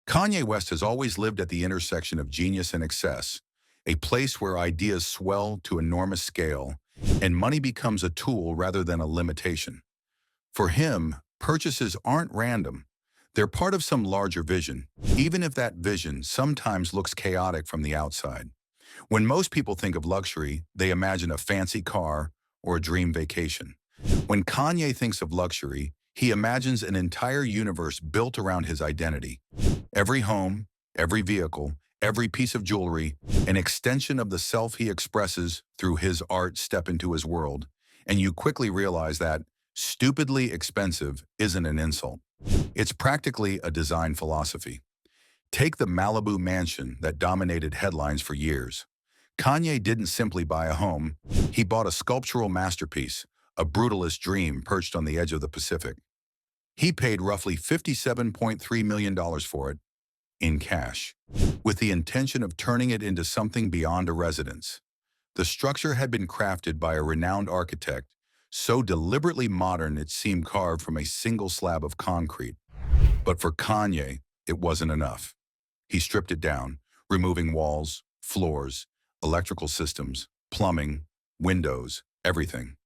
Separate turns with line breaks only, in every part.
Kanye West has always lived at the intersection of genius and excess, a place where ideas swell to enormous scale and money becomes a tool rather than a limitation. For him, purchases aren't random. They're part of some larger vision, even if that vision sometimes looks chaotic from the outside. When most people think of luxury, they imagine a fancy car or a dream vacation. When Kanye thinks of luxury, he imagines an entire universe built around his identity. Every home, every vehicle, every piece of jewelry, an extension of the self he expresses through his art step into his world, and you quickly realize that stupidly expensive isn't an insult. It's practically a design philosophy. Take the Malibu mansion that dominated headlines for years. Kanye didn't simply buy a home, he bought a sculptural masterpiece, a brutalist dream perched on the edge of the Pacific. He paid roughly $57.3 million for it, in cash, with the intention of turning it into something beyond a residence. The structure had been crafted by a renowned architect, so deliberately modern it seemed carved from a single slab of concrete. But for Kanye, it wasn't enough. He stripped it down, removing walls, floors, electrical systems, plumbing, windows, everything.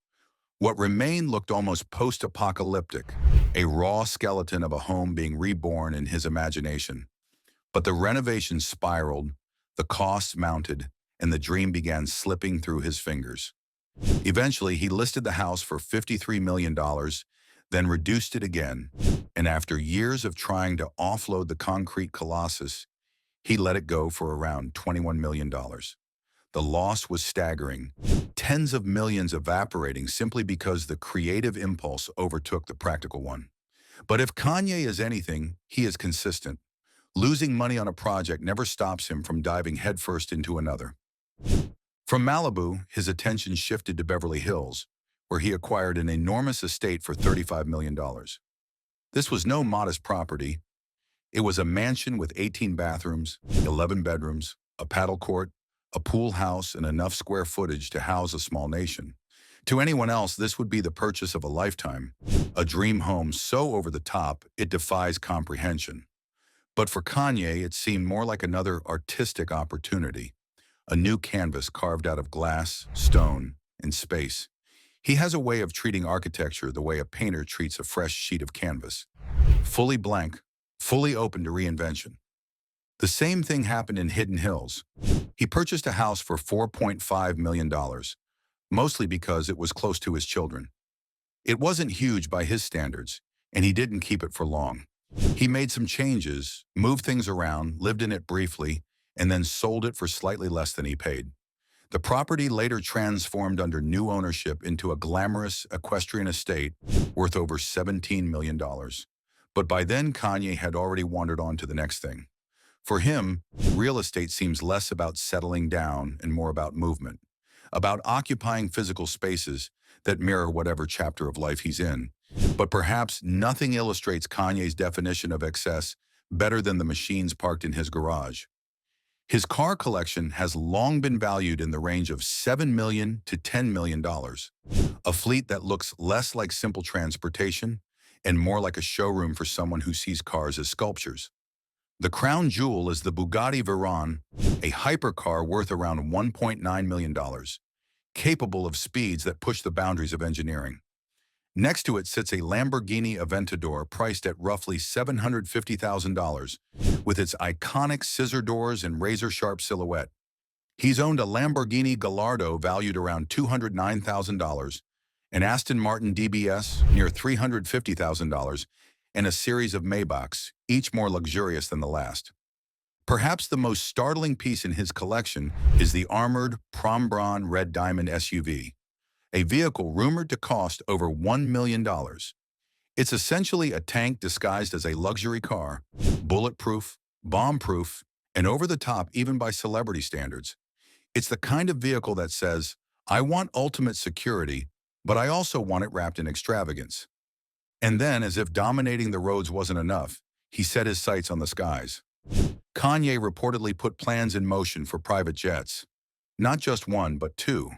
What remained looked almost post-apocalyptic, a raw skeleton of a home being reborn in his imagination. But the renovation spiraled, the costs mounted, and the dream began slipping through his fingers. Eventually, he listed the house for $53 million, then reduced it again, and after years of trying to offload the concrete colossus, he let it go for around $21 million. The loss was staggering, tens of millions evaporating simply because the creative impulse overtook the practical one. But if Kanye is anything, he is consistent. Losing money on a project never stops him from diving headfirst into another. From Malibu, his attention shifted to Beverly Hills, where he acquired an enormous estate for $35 million. This was no modest property. It was a mansion with 18 bathrooms, 11 bedrooms, a paddle court, a pool house, and enough square footage to house a small nation. To anyone else, this would be the purchase of a lifetime, a dream home so over the top it defies comprehension. But for Kanye, it seemed more like another artistic opportunity, a new canvas carved out of glass, stone, and space. He has a way of treating architecture the way a painter treats a fresh sheet of canvas, fully blank, fully open to reinvention. The same thing happened in Hidden Hills. He purchased a house for $4.5 million, mostly because it was close to his children. It wasn't huge by his standards, and he didn't keep it for long. He made some changes, moved things around, lived in it briefly, and then sold it for slightly less than he paid. The property later transformed under new ownership into a glamorous equestrian estate worth over $17 million. But by then, Kanye had already wandered on to the next thing. For him, real estate seems less about settling down and more about movement, about occupying physical spaces that mirror whatever chapter of life he's in. But perhaps nothing illustrates Kanye's definition of excess better than the machines parked in his garage. His car collection has long been valued in the range of $7 million to $10 million, a fleet that looks less like simple transportation and more like a showroom for someone who sees cars as sculptures. The crown jewel is the Bugatti Veyron, a hypercar worth around $1.9 million, capable of speeds that push the boundaries of engineering. Next to it sits a Lamborghini Aventador priced at roughly $750,000, with its iconic scissor doors and razor-sharp silhouette. He's owned a Lamborghini Gallardo valued around $209,000, an Aston Martin DBS near $350,000, and a series of Maybachs, each more luxurious than the last. Perhaps the most startling piece in his collection is the armored Prom Bron Red Diamond SUV, a vehicle rumored to cost over $1 million. It's essentially a tank disguised as a luxury car, bulletproof, bomb-proof, and over-the-top even by celebrity standards. It's the kind of vehicle that says, I want ultimate security, but I also want it wrapped in extravagance. And then, as if dominating the roads wasn't enough, he set his sights on the skies. Kanye reportedly put plans in motion for private jets. Not just one, but two,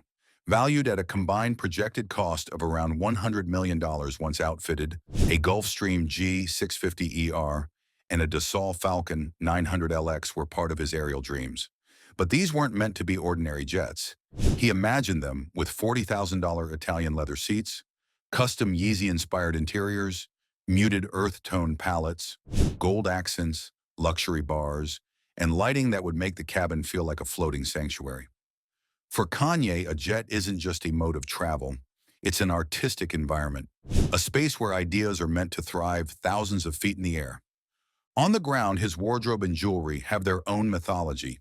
valued at a combined projected cost of around $100 million once outfitted, a Gulfstream G650ER and a Dassault Falcon 900LX were part of his aerial dreams. But these weren't meant to be ordinary jets. He imagined them with $40,000 Italian leather seats, custom Yeezy-inspired interiors, muted earth-tone palettes, gold accents, luxury bars, and lighting that would make the cabin feel like a floating sanctuary. For Kanye, a jet isn't just a mode of travel. It's an artistic environment, a space where ideas are meant to thrive thousands of feet in the air. On the ground, his wardrobe and jewelry have their own mythology.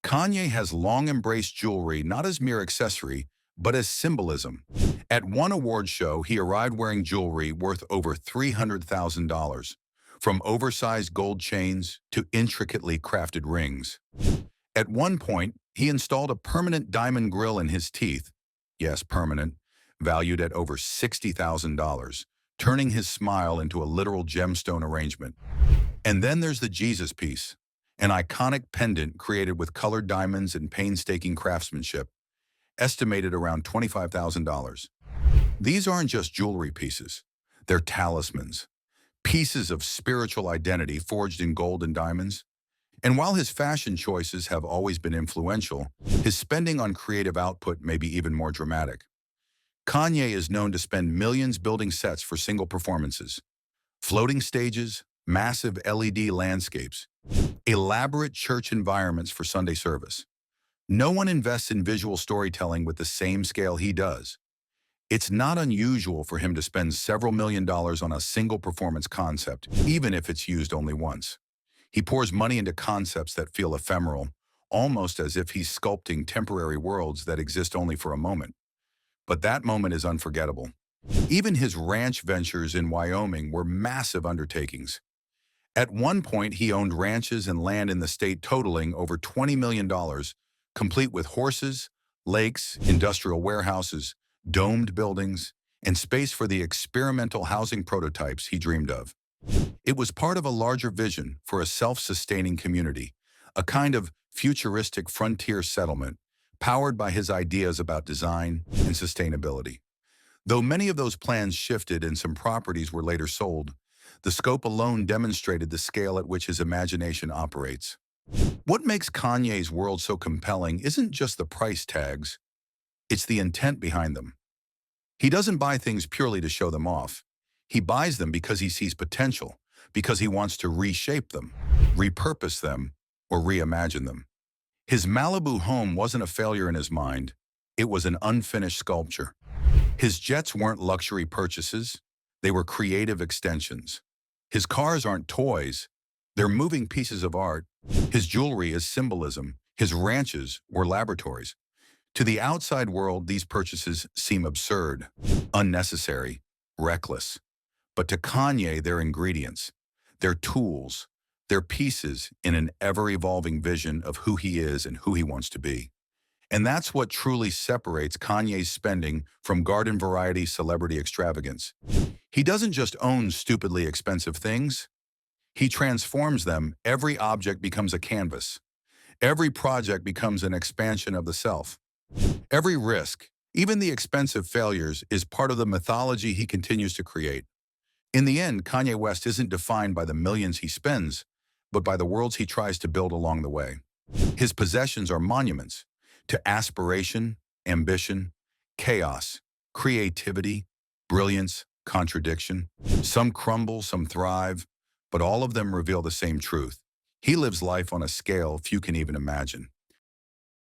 Kanye has long embraced jewelry not as mere accessory, but as symbolism. At one award show, he arrived wearing jewelry worth over $300,000, from oversized gold chains to intricately crafted rings. At one point, he installed a permanent diamond grill in his teeth, yes, permanent, valued at over $60,000, turning his smile into a literal gemstone arrangement. And then there's the Jesus piece, an iconic pendant created with colored diamonds and painstaking craftsmanship, estimated around $25,000. These aren't just jewelry pieces. They're talismans, pieces of spiritual identity forged in gold and diamonds. And while his fashion choices have always been influential, his spending on creative output may be even more dramatic. Kanye is known to spend millions building sets for single performances, floating stages, massive LED landscapes, elaborate church environments for Sunday service. No one invests in visual storytelling with the same scale he does. It's not unusual for him to spend several $1,000,000 on a single performance concept, even if it's used only once. He pours money into concepts that feel ephemeral, almost as if he's sculpting temporary worlds that exist only for a moment. But that moment is unforgettable. Even his ranch ventures in Wyoming were massive undertakings. At one point, he owned ranches and land in the state totaling over $20 million, complete with horses, lakes, industrial warehouses, domed buildings, and space for the experimental housing prototypes he dreamed of. It was part of a larger vision for a self-sustaining community, a kind of futuristic frontier settlement powered by his ideas about design and sustainability. Though many of those plans shifted and some properties were later sold, the scope alone demonstrated the scale at which his imagination operates. What makes Kanye's world so compelling isn't just the price tags, it's the intent behind them. He doesn't buy things purely to show them off. He buys them because he sees potential, because he wants to reshape them, repurpose them, or reimagine them. His Malibu home wasn't a failure in his mind. It was an unfinished sculpture. His jets weren't luxury purchases. They were creative extensions. His cars aren't toys. They're moving pieces of art. His jewelry is symbolism. His ranches were laboratories. To the outside world, these purchases seem absurd, unnecessary, reckless. But to Kanye, they're ingredients. They're tools. They're pieces in an ever-evolving vision of who he is and who he wants to be. And that's what truly separates Kanye's spending from garden-variety celebrity extravagance. He doesn't just own stupidly expensive things. He transforms them. Every object becomes a canvas. Every project becomes an expansion of the self. Every risk, even the expensive failures, is part of the mythology he continues to create. In the end, Kanye West isn't defined by the millions he spends, but by the worlds he tries to build along the way. His possessions are monuments to aspiration, ambition, chaos, creativity, brilliance, contradiction. Some crumble, some thrive, but all of them reveal the same truth. He lives life on a scale few can even imagine.